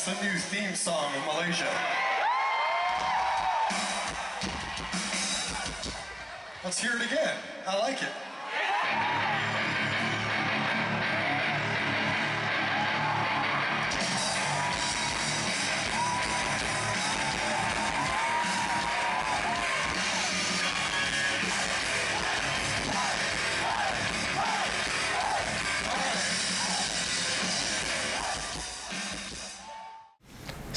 That's the new theme song of Malaysia. Let's hear it again. I like it.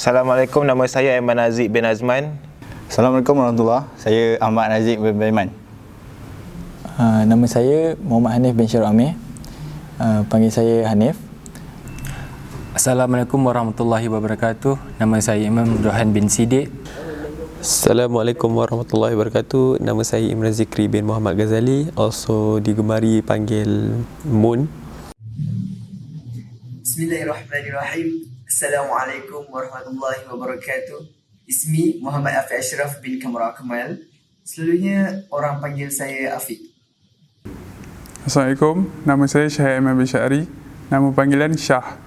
Assalamualaikum, nama saya Aiman Aziz bin Azman. Assalamualaikum warahmatullahi. Saya Ahmad Nazik bin Baiman. Nama saya Muhammad Hanif bin Syarul Amir. Panggil saya Hanif. Assalamualaikum warahmatullahi wabarakatuh. Nama saya Imam Rohan bin Siddiq. Assalamualaikum warahmatullahi wabarakatuh. Nama saya Imran Zikri bin Muhammad Ghazali, also digemari panggil Moon. Bismillahirrahmanirrahim. Assalamualaikum warahmatullahi wabarakatuh. Ismi Muhammad Afiq Ashraf bin Kamara Kamal. Selalunya orang panggil saya Afiq. Assalamualaikum, nama saya Syahid Ahmad bin Syari. Nama panggilan Syah.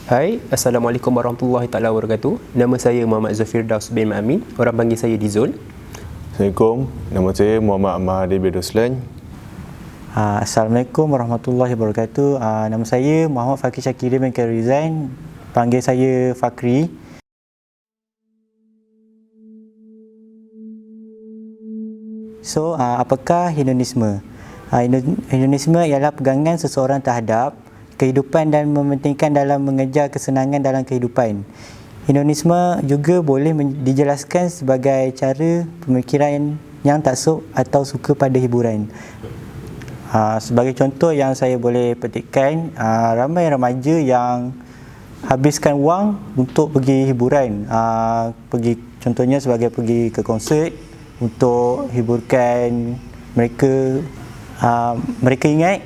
Hai, Assalamualaikum warahmatullahi taala wabarakatuh. Nama saya Muhammad Zafir Daus bin Amin. Orang panggil saya Dizul. Assalamualaikum, nama saya Muhammad Ahmad bin Doslan. Assalamualaikum warahmatullahi wabarakatuh. Nama saya Muhammad Fakir Syakiri bin Khairizain. Panggil saya Fakri. So, apakah hedonisme? Hedonisme ialah pegangan seseorang terhadap kehidupan dan mementingkan dalam mengejar kesenangan dalam kehidupan. Hedonisme juga boleh dijelaskan sebagai cara pemikiran yang taksub atau suka pada hiburan. Sebagai contoh yang saya boleh petikkan, ramai remaja yang habiskan wang untuk pergi hiburan. Contohnya sebagai pergi ke konsert untuk hiburkan mereka. Mereka ingat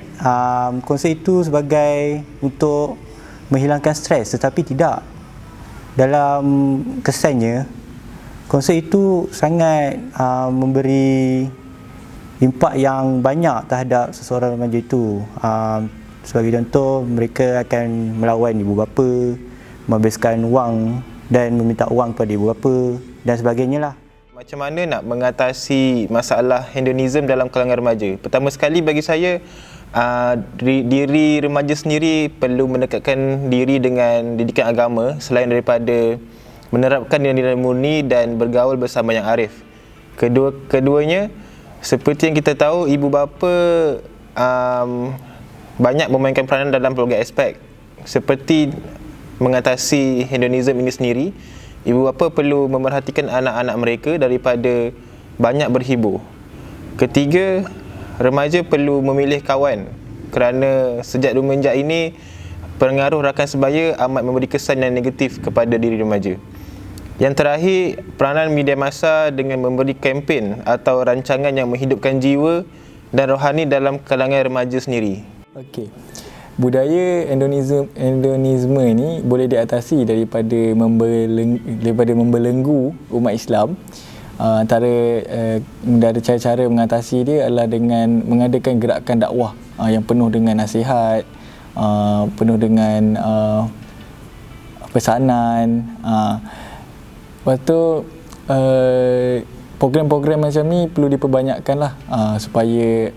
konsert itu sebagai untuk menghilangkan stres, tetapi tidak. Dalam kesannya, konsert itu sangat memberi impak yang banyak terhadap seseorang remaja itu. Sebagai contoh, mereka akan melawan ibu bapa, menghabiskan wang dan meminta wang kepada ibu bapa dan sebagainya lah. Macam mana nak mengatasi masalah hedonism dalam kalangan remaja? Pertama sekali bagi saya, diri remaja sendiri perlu mendekatkan diri dengan didikan agama selain daripada menerapkan nilai-nilai murni dan bergaul bersama yang arif. Keduanya, seperti yang kita tahu, ibu bapa banyak memainkan peranan dalam pelbagai aspek. Seperti mengatasi hedonism ini sendiri, ibu bapa perlu memerhatikan anak-anak mereka daripada banyak berhibur. Ketiga, remaja perlu memilih kawan kerana sejak semenjak ini pengaruh rakan sebaya amat memberi kesan yang negatif kepada diri remaja. Yang terakhir, peranan media massa dengan memberi kempen atau rancangan yang menghidupkan jiwa dan rohani dalam kalangan remaja sendiri. Okey. Budaya hedonisme ni boleh diatasi daripada membelenggu umat Islam. Antara cara-cara mengatasi dia adalah dengan mengadakan gerakan dakwah yang penuh dengan nasihat, penuh dengan pesanan. Lepas tu program-program macam ni perlu diperbanyakkan lah, supaya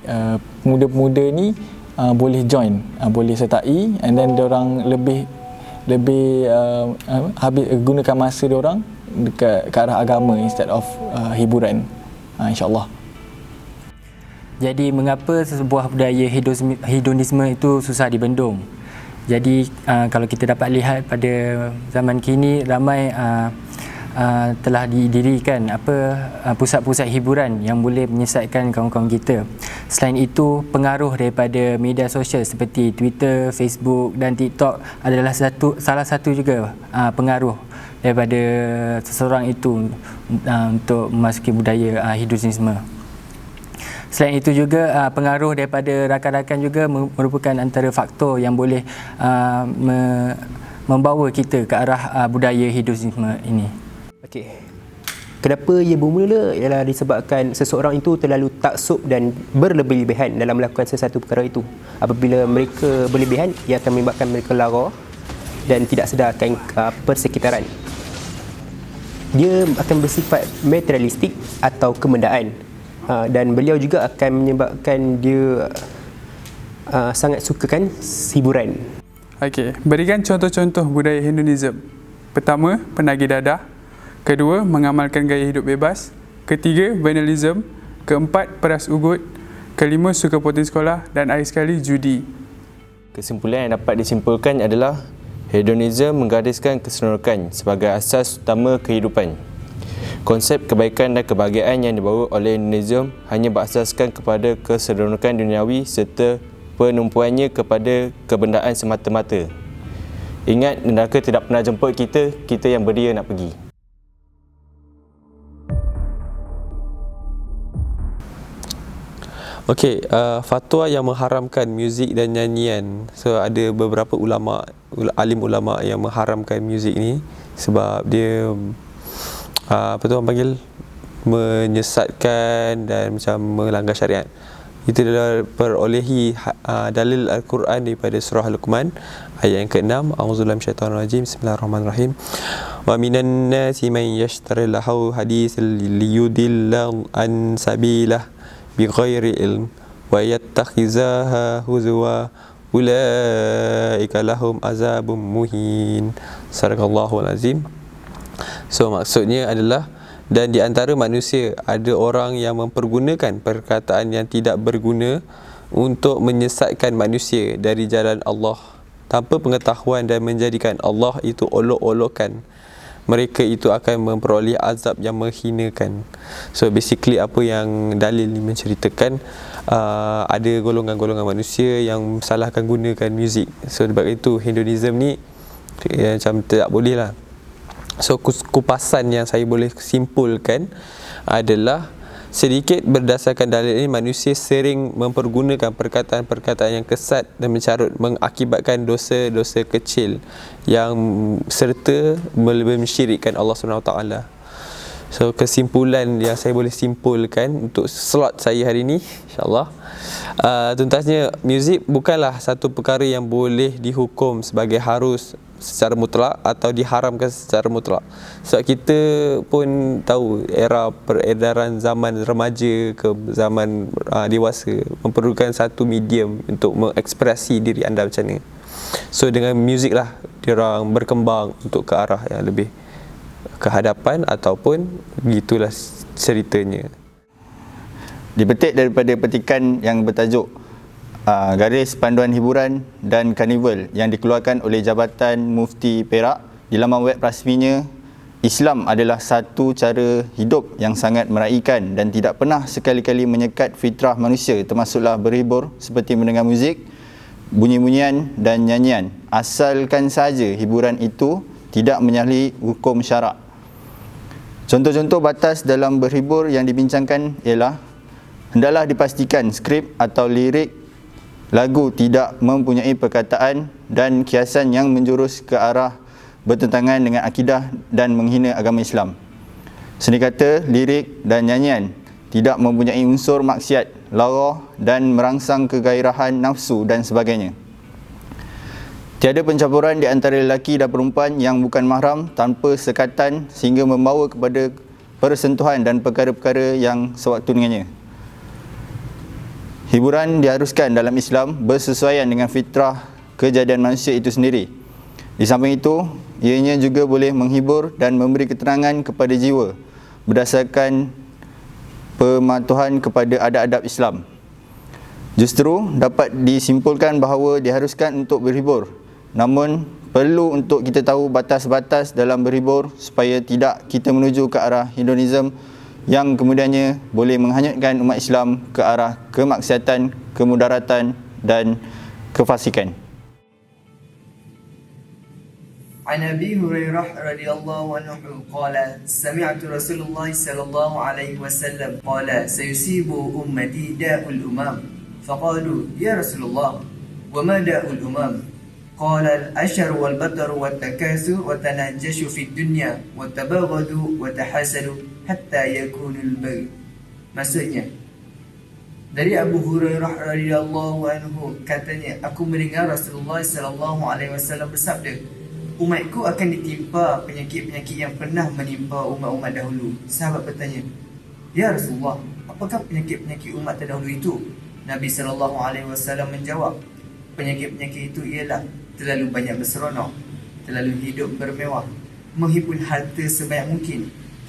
pemuda-pemuda ni boleh join, boleh sertai, and then diorang lebih gunakan masa diorang ke arah agama instead of hiburan, insyaAllah. Jadi mengapa sebuah budaya hedonisme itu susah dibendung? Jadi kalau kita dapat lihat pada zaman kini, ramai telah didirikan pusat-pusat hiburan yang boleh menyesatkan kawan-kawan kita. Selain itu, pengaruh daripada media sosial seperti Twitter, Facebook dan TikTok adalah salah satu juga pengaruh daripada seseorang itu untuk memasuki budaya hedonisme. Selain itu juga pengaruh daripada rakan-rakan juga merupakan antara faktor yang boleh membawa kita ke arah budaya hedonisme ini. Okey. Kenapa ia bermula ialah disebabkan seseorang itu terlalu taksub dan berlebih-lebihan dalam melakukan sesuatu perkara itu. Apabila mereka berlebihan, ia akan menyebabkan mereka lara dan tidak sedarkan persekitaran. Dia akan bersifat materialistik atau kemendaan, dan beliau juga akan menyebabkan dia sangat sukakan hiburan. Okey, berikan contoh-contoh budaya hedonism. Pertama, penagih dadah. Kedua, mengamalkan gaya hidup bebas. Ketiga, vandalism. Keempat, peras ugut. Kelima, suka poting sekolah. Dan akhir sekali, judi. Kesimpulan yang dapat disimpulkan adalah hedonism menggariskan keseronokan sebagai asas utama kehidupan. Konsep kebaikan dan kebahagiaan yang dibawa oleh hedonism hanya berasaskan kepada keseronokan duniawi serta penumpuannya kepada kebendaan semata-mata. Ingat, neraka tidak pernah jemput kita, kita yang beria nak pergi. Okey, fatwa yang mengharamkan muzik dan nyanyian. So ada beberapa alim ulama yang mengharamkan muzik ni sebab dia apa tu orang panggil, menyesatkan dan macam melanggar syariat. Itu adalah perolehi dalil Al-Quran daripada surah Luqman ayat yang ke-6. A'udzubillahi minasyaitonirrajim. Bismillahirrahmanirrahim. Wa minan nasi man yashtari lahu haditsan liyudilla an sabilah bighairi ilm wa yattakhizaha huzwa ulaika lahum azabun muhin. Sadaqallahul azim. So maksudnya adalah, dan di antara manusia ada orang yang mempergunakan perkataan yang tidak berguna untuk menyesatkan manusia dari jalan Allah tanpa pengetahuan dan menjadikan Allah itu olok-olokan. Mereka itu akan memperoleh azab yang menghinakan. So basically apa yang dalil ni menceritakan, ada golongan-golongan manusia yang salahkan gunakan muzik. So sebab itu hedonism ni macam tidak boleh lah. So kupasan yang saya boleh simpulkan adalah, sedikit berdasarkan dalil ini, manusia sering mempergunakan perkataan-perkataan yang kesat dan mencarut mengakibatkan dosa-dosa kecil yang serta mensyirikkan Allah SWT. So kesimpulan yang saya boleh simpulkan untuk slot saya hari ini, insyaAllah, tuntasnya, muzik bukanlah satu perkara yang boleh dihukum sebagai harus secara mutlak atau diharamkan secara mutlak. Sebab kita pun tahu era peredaran zaman remaja ke zaman dewasa memerlukan satu medium untuk mengekspresi diri anda macam ni. So dengan muzik lah diorang berkembang untuk ke arah yang lebih ke hadapan, ataupun gitulah ceritanya. Dipetik daripada petikan yang bertajuk Garis Panduan Hiburan dan Karnival yang dikeluarkan oleh Jabatan Mufti Perak. Di laman web rasminya, Islam adalah satu cara hidup yang sangat meraihkan dan tidak pernah sekali-kali menyekat fitrah manusia, termasuklah berhibur seperti mendengar muzik, bunyi-bunyian dan nyanyian, asalkan saja hiburan itu tidak menyalahi hukum syarak. Contoh-contoh batas dalam berhibur yang dibincangkan ialah, hendaklah dipastikan skrip atau lirik lagu tidak mempunyai perkataan dan kiasan yang menjurus ke arah bertentangan dengan akidah dan menghina agama Islam. Seni kata, lirik dan nyanyian tidak mempunyai unsur maksiat, lara dan merangsang kegairahan nafsu dan sebagainya. Tiada pencampuran di antara lelaki dan perempuan yang bukan mahram tanpa sekatan sehingga membawa kepada persentuhan dan perkara-perkara yang sewaktu dengannya. Hiburan diharuskan dalam Islam bersesuaian dengan fitrah kejadian manusia itu sendiri. Di samping itu, ianya juga boleh menghibur dan memberi keterangan kepada jiwa berdasarkan pematuhan kepada adab-adab Islam. Justru dapat disimpulkan bahawa diharuskan untuk berhibur. Namun, perlu untuk kita tahu batas-batas dalam berhibur supaya tidak kita menuju ke arah hedonism yang kemudiannya boleh menghanyutkan umat Islam ke arah kemaksiatan, kemudaratan dan kefasikan. عن أبي هريرة رضي الله عنه قال سمعت رسول الله صلى الله عليه وسلم قال سيصيب أمتي داء الأمم فقالوا يا رسول الله وما داء الأمم قال الأشر والبطر والتكاثر وتناجش في الدنيا وتباغضوا وتحاسدوا hatta yakunul bagh. Maksudnya, dari Abu Hurairah radhiyallahu anhu katanya, aku mendengar Rasulullah sallallahu alaihi wasallam bersabda, umatku akan ditimpa penyakit-penyakit yang pernah menimpa umat-umat dahulu. Sahabat bertanya, Ya Rasulullah, apakah penyakit-penyakit umat terdahulu itu? Nabi SAW menjawab, penyakit-penyakit itu ialah terlalu banyak berseronok, terlalu hidup bermewah, menghimpun harta sebanyak mungkin,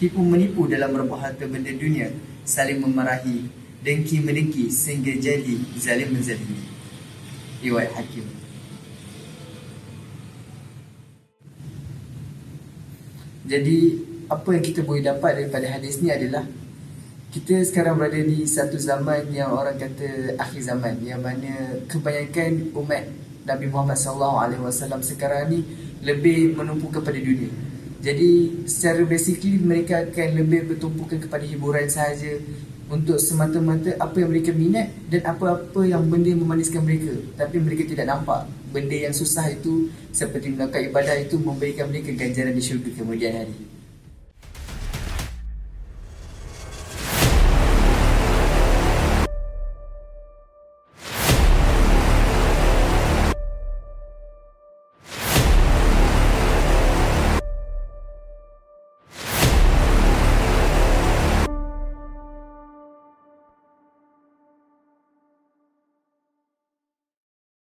tipu-menipu dalam merebut harta benda dunia, saling memarahi, dengki-mendengki sehingga jadi zalim menzalimi. Riwayat Hakim. Jadi apa yang kita boleh dapat daripada hadis ni adalah kita sekarang berada di satu zaman yang orang kata akhir zaman, yang mana kebanyakan umat Nabi Muhammad SAW sekarang ni lebih menumpu kepada dunia. Jadi secara basically mereka akan lebih bertumpukan kepada hiburan sahaja, untuk semata-mata apa yang mereka minat dan apa-apa yang benda yang memaniskan mereka, tapi mereka tidak nampak benda yang susah itu seperti melakukan ibadah itu memberikan mereka ganjaran di syurga kemudian hari.